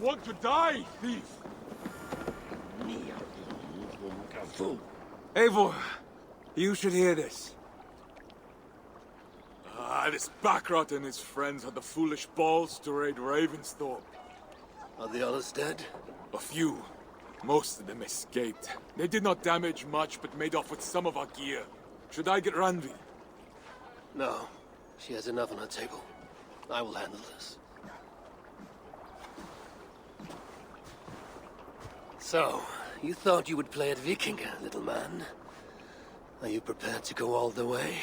want to die, thief! Eivor, you should hear this. This Backrot and his friends had the foolish balls to raid Ravensthorpe. Are the others dead? A few. Most of them escaped. They did not damage much, but made off with some of our gear. Should I get Randvi? No. She has enough on her table. I will handle this. So, you thought you would play at Vikinger, little man? Are you prepared to go all the way?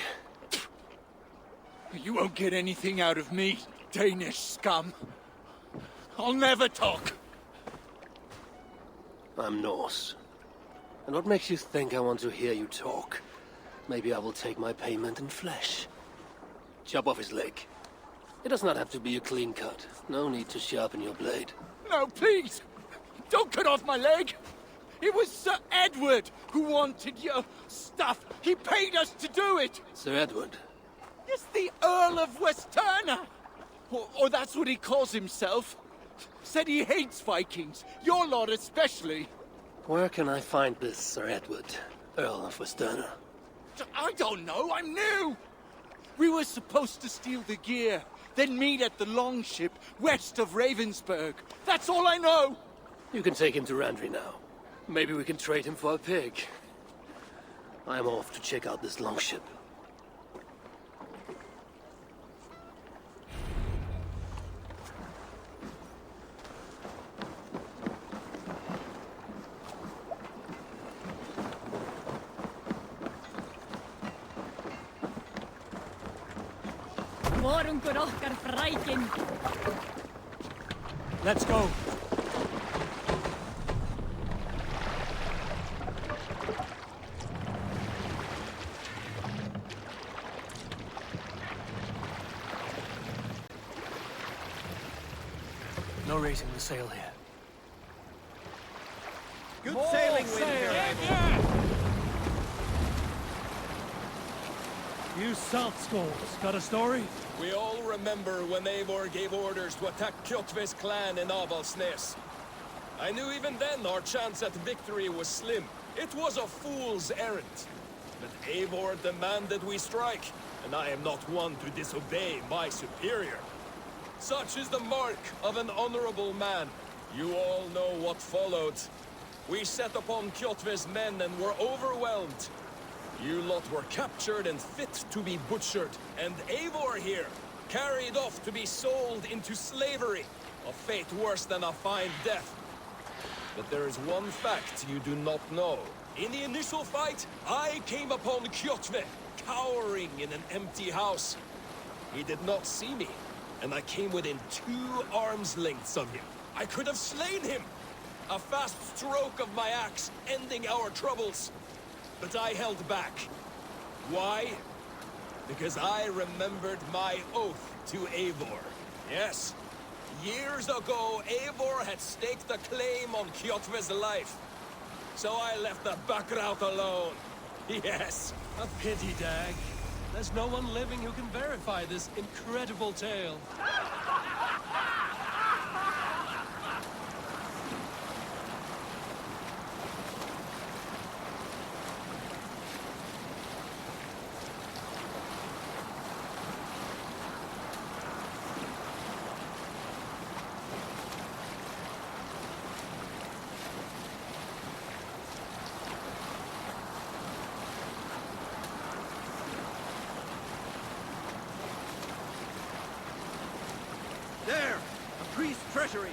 You won't get anything out of me, Danish scum. I'll never talk. I'm Norse. And what makes you think I want to hear you talk? Maybe I will take my payment in flesh. Chop off his leg. It does not have to be a clean cut. No need to sharpen your blade. No, please! Don't cut off my leg! It was Sir Edward who wanted your stuff. He paid us to do it! Sir Edward? Yes, the Earl of Westerna! Or that's what he calls himself. Said he hates Vikings, your lot especially. Where can I find this Sir Edward, Earl of Westerna? I don't know, I'm new! We were supposed to steal the gear, then meet at the longship west of Ravensburg. That's all I know! You can take him to Randvi now. Maybe we can trade him for a pig. I'm off to check out this longship. Let's go. No raising the sail here. Good sailing wind here, You salt skulls, got a story? We all remember when Eivor gave orders to attack Kjotve's clan in Avaldsnes. I knew even then our chance at victory was slim. It was a fool's errand. But Eivor demanded we strike, and I am not one to disobey my superior. Such is the mark of an honorable man. You all know what followed. We set upon Kjotve's men and were overwhelmed. You lot were captured and fit to be butchered, and Eivor here, carried off to be sold into slavery, a fate worse than a fine death. But there is one fact you do not know. In the initial fight, I came upon Kjotve, cowering in an empty house. He did not see me, and I came within 2 arms lengths of him. I could have slain him! A fast stroke of my axe, ending our troubles. But I held back. Why? Because I remembered my oath to Eivor. Yes, years ago, Eivor had staked a claim on Kjotve's life. So I left the Backrot alone. Yes. A pity, Dag. There's no one living who can verify this incredible tale. There! A priest's treasury!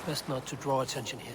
Best not to draw attention here.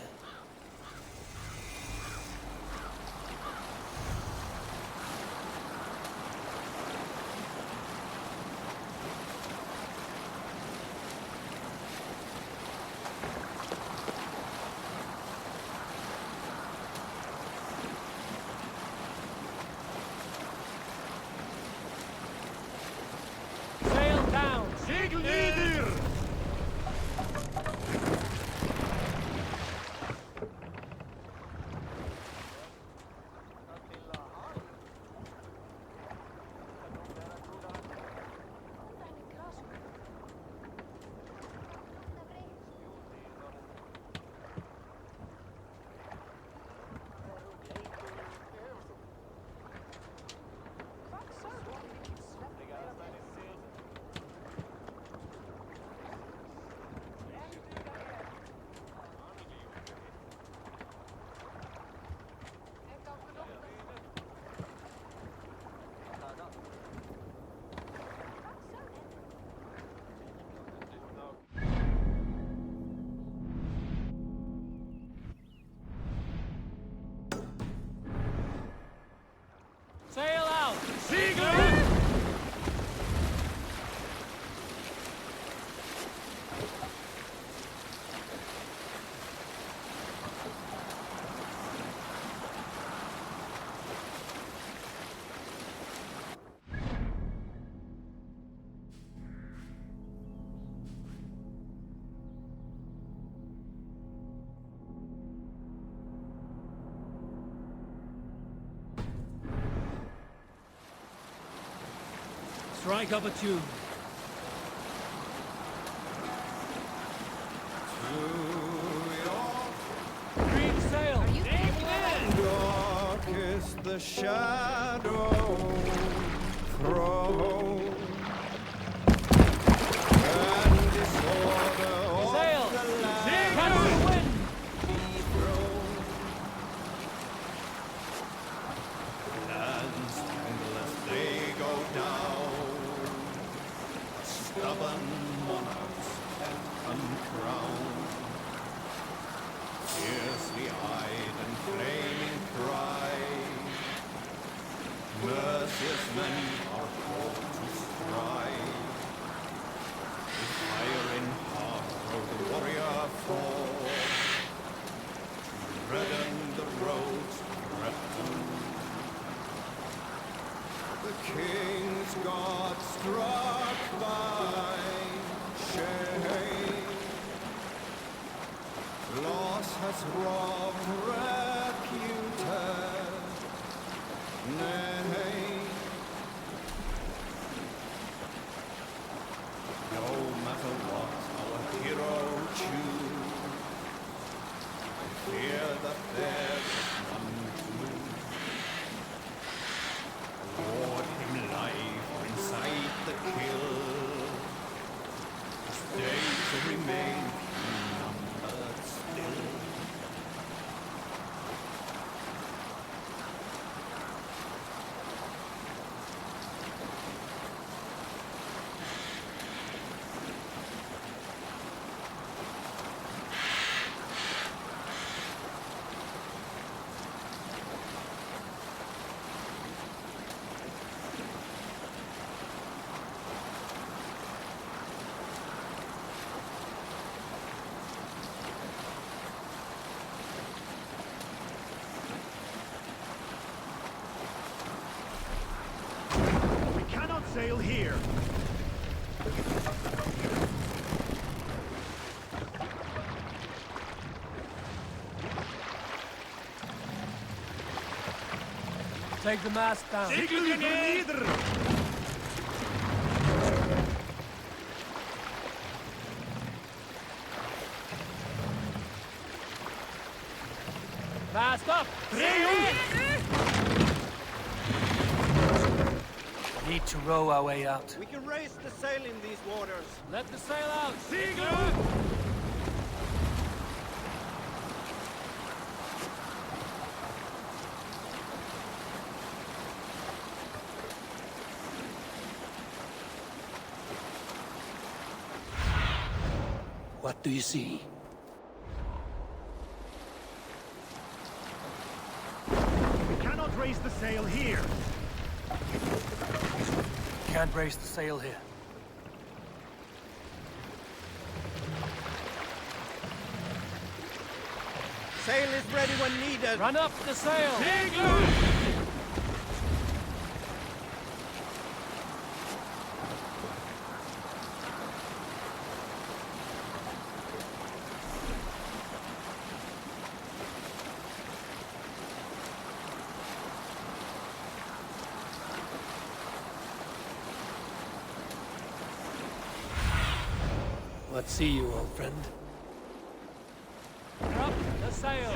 Sail out! Strike up a tune. Green sail! Dark is the shadow thrown, and disorder Sail! of the land Catch the wind! thrown. Lands tangle as they go down, stubborn monarchs uncrowned. Fiercely eyed and flaming cry, merciless men are called to strive. With fire in heart rode the warrior forth, to redden the roads of Repton. The king's God struck by shame, loss has robbed reputed name. No matter what our hero choose, I fear that there is none to lose. Award him life or incite the kill. His days remain numbered still. Sail here. Take the mast down. Mast up! Need to row our way out. We can raise the sail in these waters. Let the sail out! What do you see? We cannot raise the sail here. Can't raise the sail here. Sail is ready when needed. Run up the sail! What see you, old friend? Up the sail!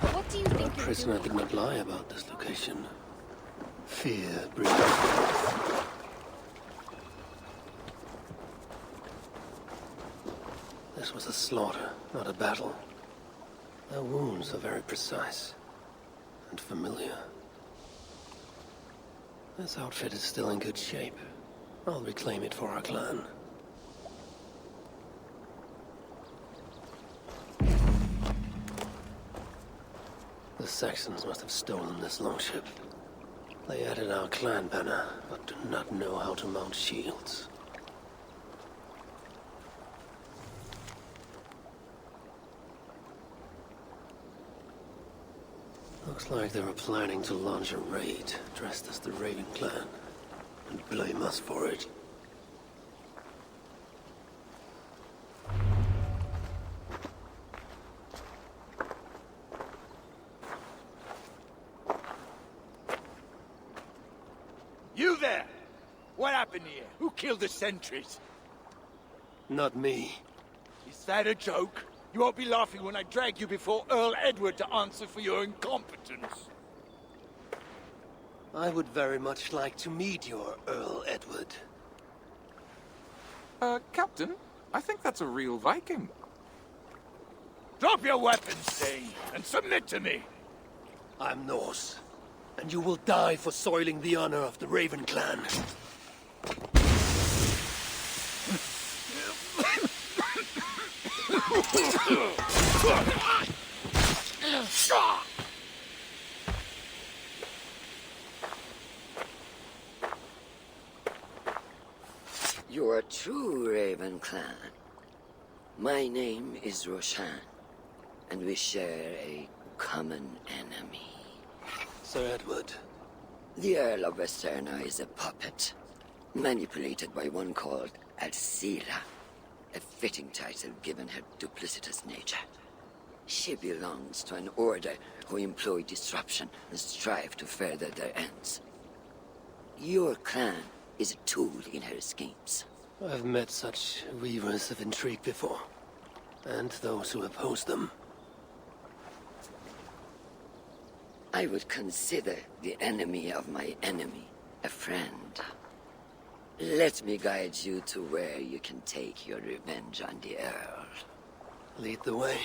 What do you A think you're prisoner doing? did not lie about this location. Fear breeds death. This was a slaughter, not a battle. Their wounds are very precise and familiar. This outfit is still in good shape. I'll reclaim it for our clan. The Saxons must have stolen this longship. They added our clan banner, but do not know how to mount shields. Looks like they were planning to launch a raid, dressed as the Raven clan, and blame us for it. You there! What happened here? Who killed the sentries? Not me. Is that a joke? You won't be laughing when I drag you before Earl Edward to answer for your incompetence. I would very much like to meet your Earl Edward. Captain, I think that's a real Viking. Drop your weapons, say, and submit to me. I'm Norse, and you will die for soiling the honor of the Raven clan. You are true, Raven clan. My name is Roshan, and we share a common enemy. Sir Edward, The Earl of Westerna is a puppet, manipulated by one called Asssassin, a fitting title given her duplicitous nature. She belongs to an order who employ disruption and strive to further their ends. Your clan is a tool in her schemes. I've met such weavers of intrigue before, and those who oppose them. I would consider the enemy of my enemy a friend. Let me guide you to where you can take your revenge on the Earl. Lead the way.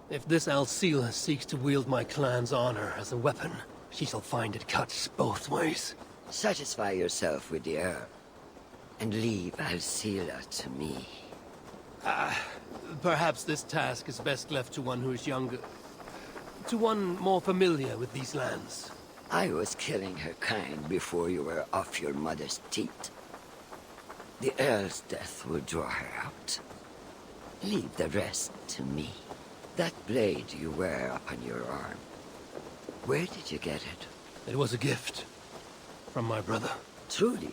If this Alcila seeks to wield my clan's honor as a weapon, she shall find it cuts both ways. Satisfy yourself with the Earl, and leave Alcila to me. Perhaps this task is best left to one who is younger. To one more familiar with these lands. I was killing her kind before you were off your mother's teat. The Earl's death will draw her out. Leave the rest to me. That blade you wear upon your arm, where did you get it? It was a gift. From my brother. Truly?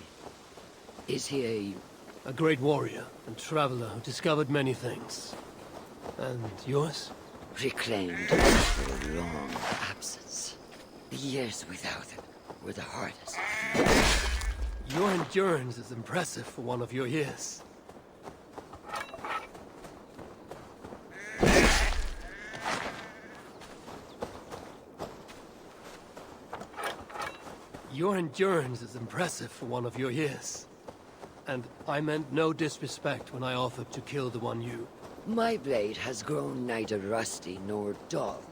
Is he A great warrior and traveler who discovered many things. And yours? reclaimed after a long absence? The years without it were the hardest. Your endurance is impressive for one of your years. Your endurance is impressive for one of your years. And I meant no disrespect when I offered to kill the one you... My blade has grown neither rusty nor dull.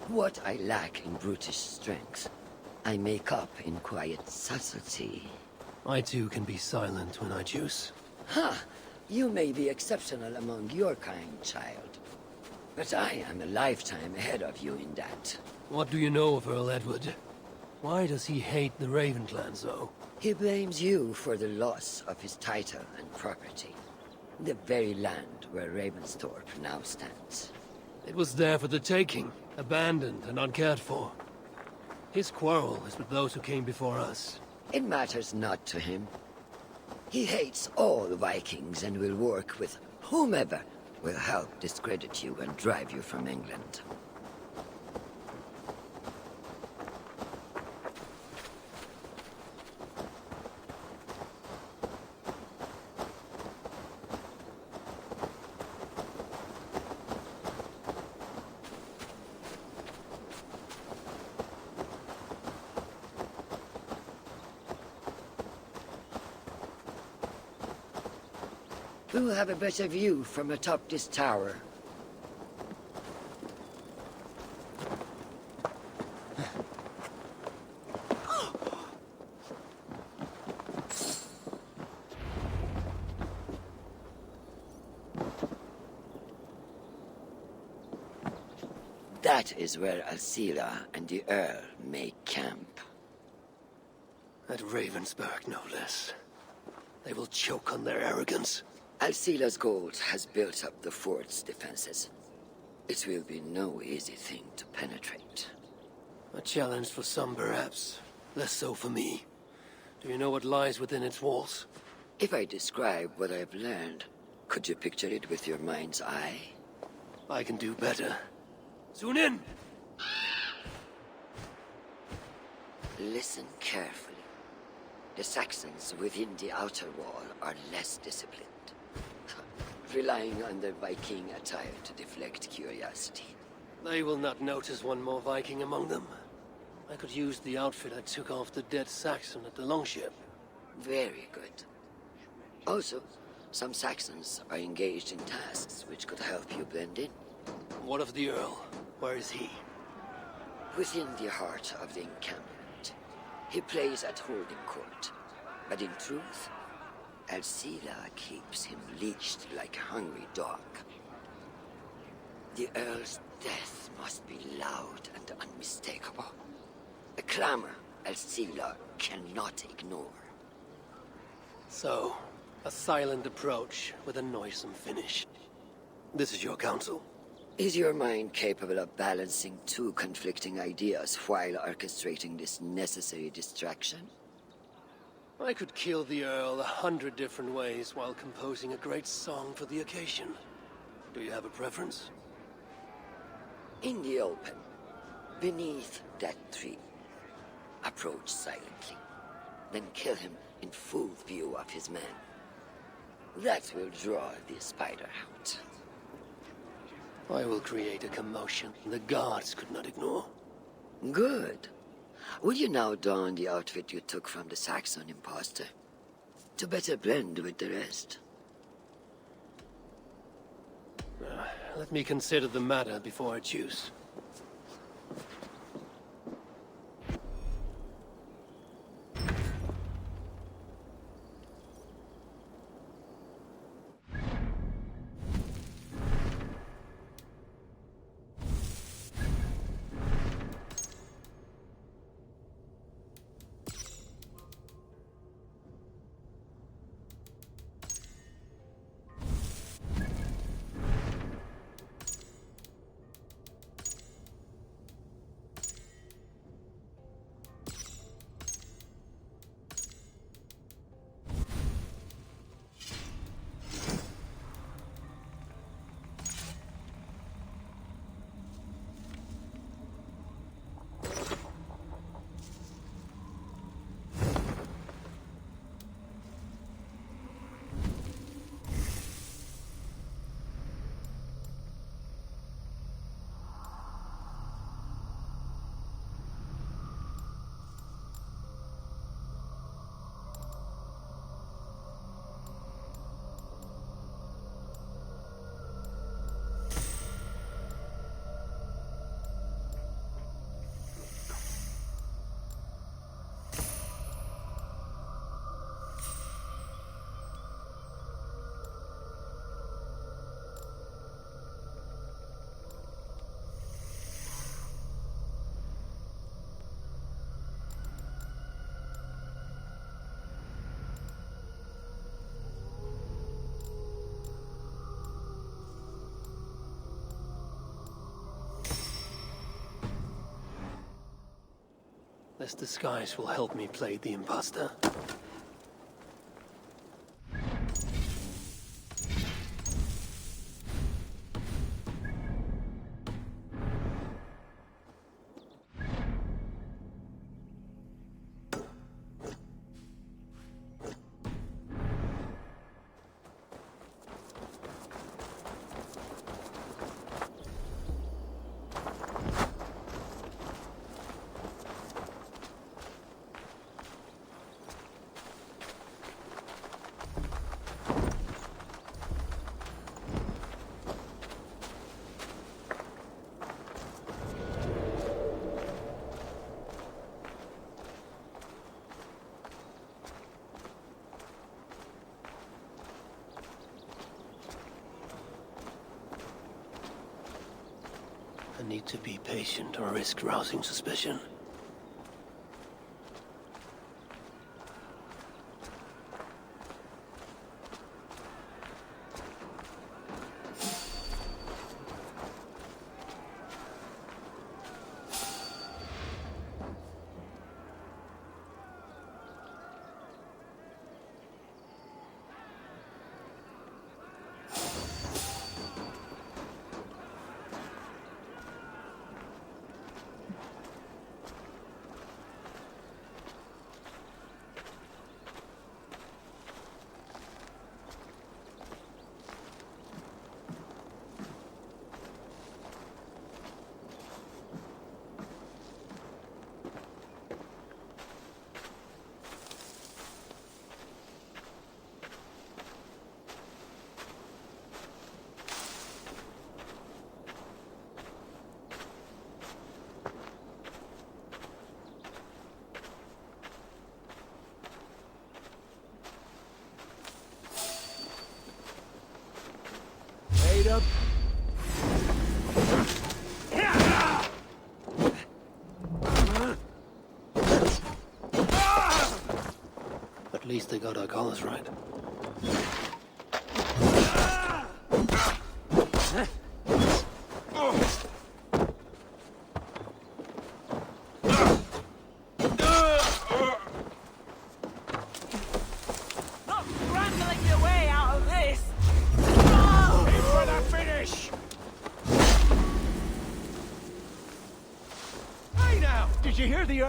What I lack in brutish strength, I make up in quiet subtlety. I too can be silent when I choose. Ha! You may be exceptional among your kind, child. But I am a lifetime ahead of you in that. What do you know of Earl Edward? Why does he hate the Raven clan so? He blames you for the loss of his title and property. The very land where Ravensthorpe now stands. It was there for the taking, abandoned and uncared for. His quarrel is with those who came before us. It matters not to him. He hates all Vikings and will work with whomever will help discredit you and drive you from England. Who will have a better view from atop this tower? That is where Alcila and the Earl make camp. At Ravensburg, no less. They will choke on their arrogance. Alcila's gold has built up the fort's defenses. It will be no easy thing to penetrate. A challenge for some, perhaps. Less so for me. Do you know what lies within its walls? If I describe what I've learned, could you picture it with your mind's eye? I can do better. Soon in! Listen carefully. The Saxons within the outer wall are less disciplined, relying on their Viking attire to deflect curiosity. They will not notice one more Viking among them. I could use the outfit I took off the dead Saxon at the longship. Very good. Also, some Saxons are engaged in tasks which could help you blend in. What of the Earl? Where is he? Within the heart of the encampment. He plays at holding court. But in truth, Alcila keeps him leashed like a hungry dog. The Earl's death must be loud and unmistakable. A clamor Alcila cannot ignore. So, a silent approach with a noisome finish. This is your counsel. Is your mind capable of balancing two conflicting ideas while orchestrating this necessary distraction? I could kill the Earl 100 different ways while composing a great song for the occasion. Do you have a preference? In the open, beneath that tree. Approach silently, then kill him in full view of his men. That will draw the spider out. I will create a commotion the guards could not ignore. Good. Will you now don the outfit you took from the Saxon imposter? To better blend with the rest. Let me consider the matter before I choose. This disguise will help me play the imposter. I need to be patient or risk rousing suspicion. Up. At least they got our colors right. Not scrambling your way out of this! For the finish! Hey now! Did you hear the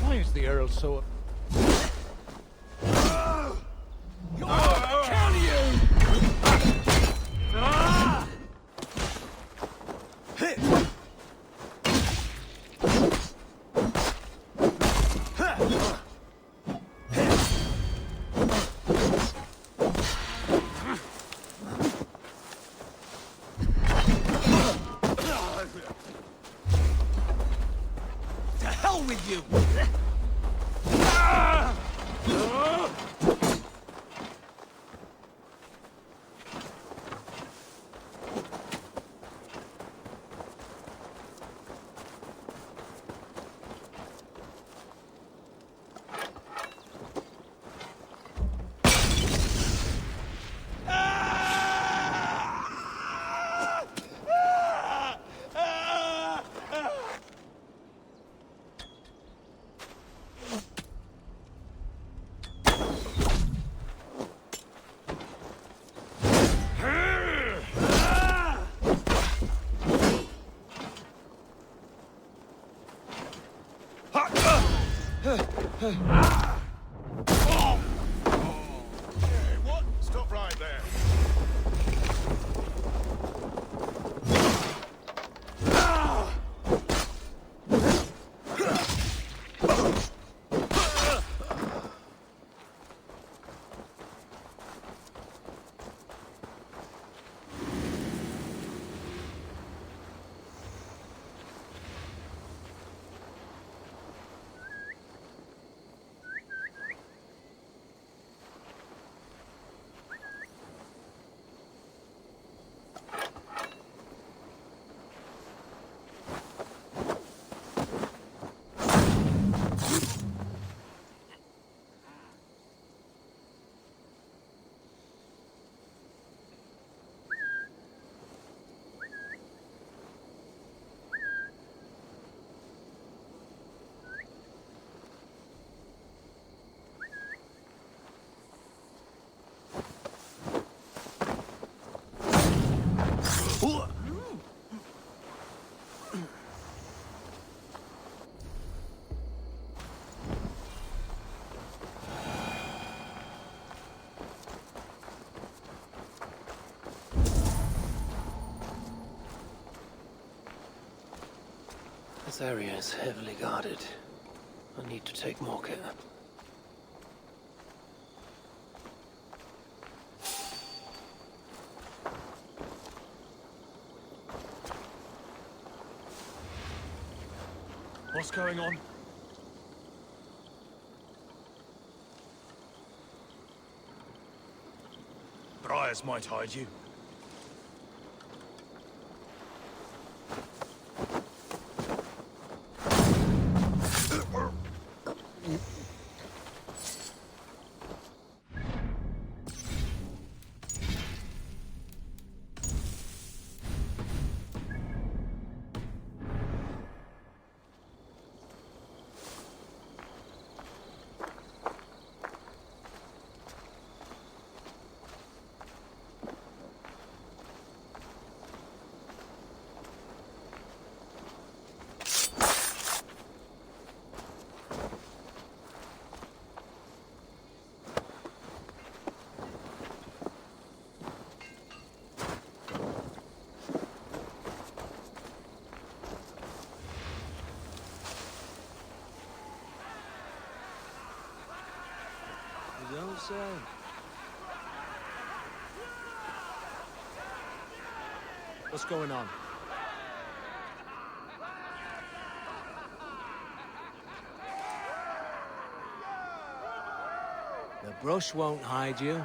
Why is the Earl so... Can you? To hell with you! What? Stop right there. This area is heavily guarded. I need to take more care. What's going on? Briars might hide you. You don't say. What's going on? The brush won't hide you.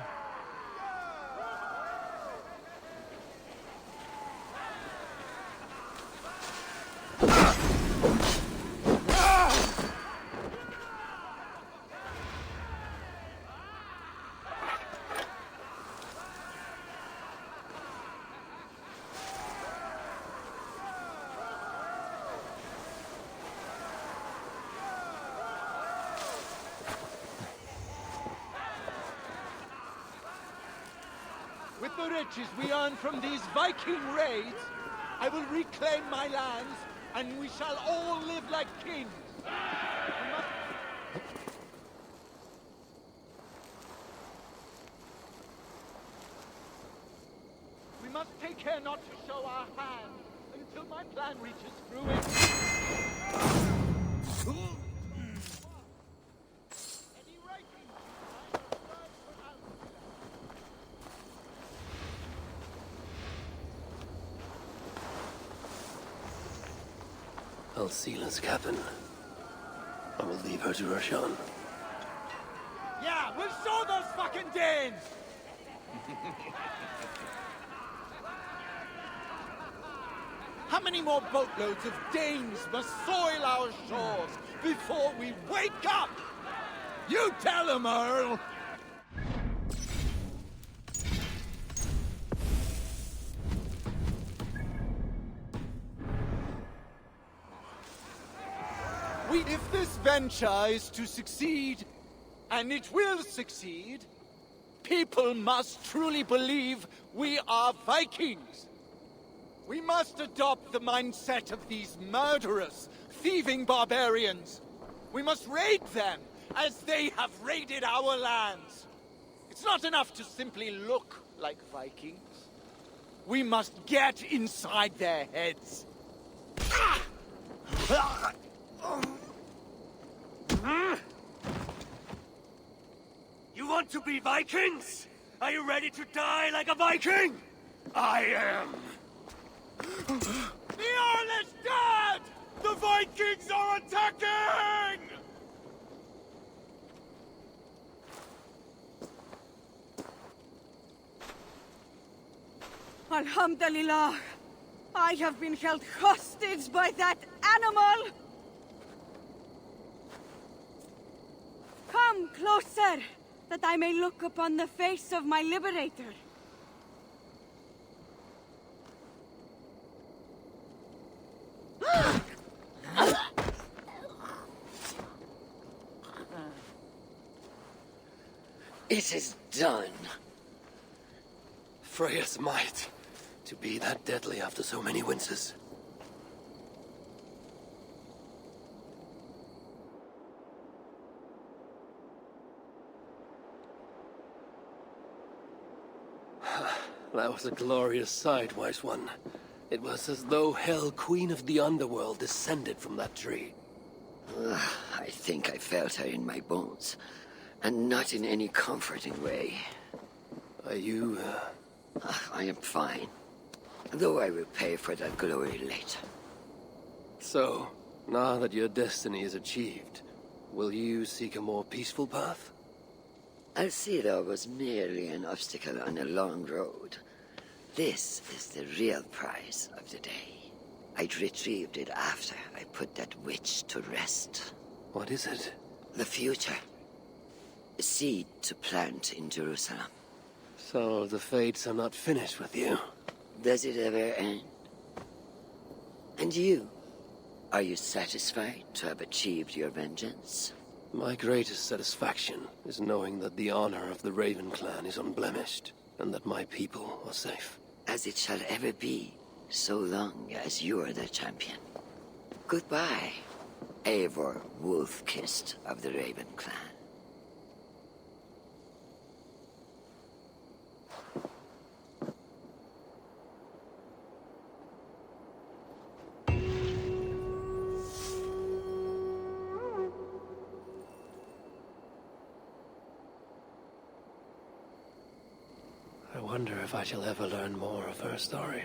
With the riches we earn from these Viking raids, I will reclaim my lands, and we shall all live like kings. We must take care not to show our hand until my plan reaches fruition. Any writing? Alcila's cabin. I will leave her to Roshan. Yeah, we'll show those fucking Danes! How many more boatloads of Danes must soil our shores before we wake up? You tell them, Earl! If this venture is to succeed, and it will succeed, people must truly believe we are Vikings. We must adopt the mindset of these murderous, thieving barbarians. We must raid them as they have raided our lands. It's not enough to simply look like Vikings. We must get inside their heads. You want to be Vikings? Are you ready to die like a Viking? I am. The Earl is dead! The Vikings are attacking! Alhamdulillah! I have been held hostage by that animal! Come closer, that I may look upon the face of my liberator. It is done. Freya's might. To be that deadly after so many winters. That was a glorious sight, wise one. It was as though Hell, Queen of the Underworld, descended from that tree. I think I felt her in my bones, and not in any comforting way. Are you, I am fine, though I will pay for that glory later. So, now that your destiny is achieved, will you seek a more peaceful path? Alcida was merely an obstacle on a long road. This is the real prize of the day. I'd retrieved it after I put that witch to rest. What is it? The future. A seed to plant in Jerusalem. So the fates are not finished with you? Does it ever end? And you? Are you satisfied to have achieved your vengeance? My greatest satisfaction is knowing that the honor of the Raven clan is unblemished, and that my people are safe. As it shall ever be, so long as you are the champion. Goodbye, Eivor Wolf-Kissed of the Raven clan. I wonder if I shall ever learn more of her story.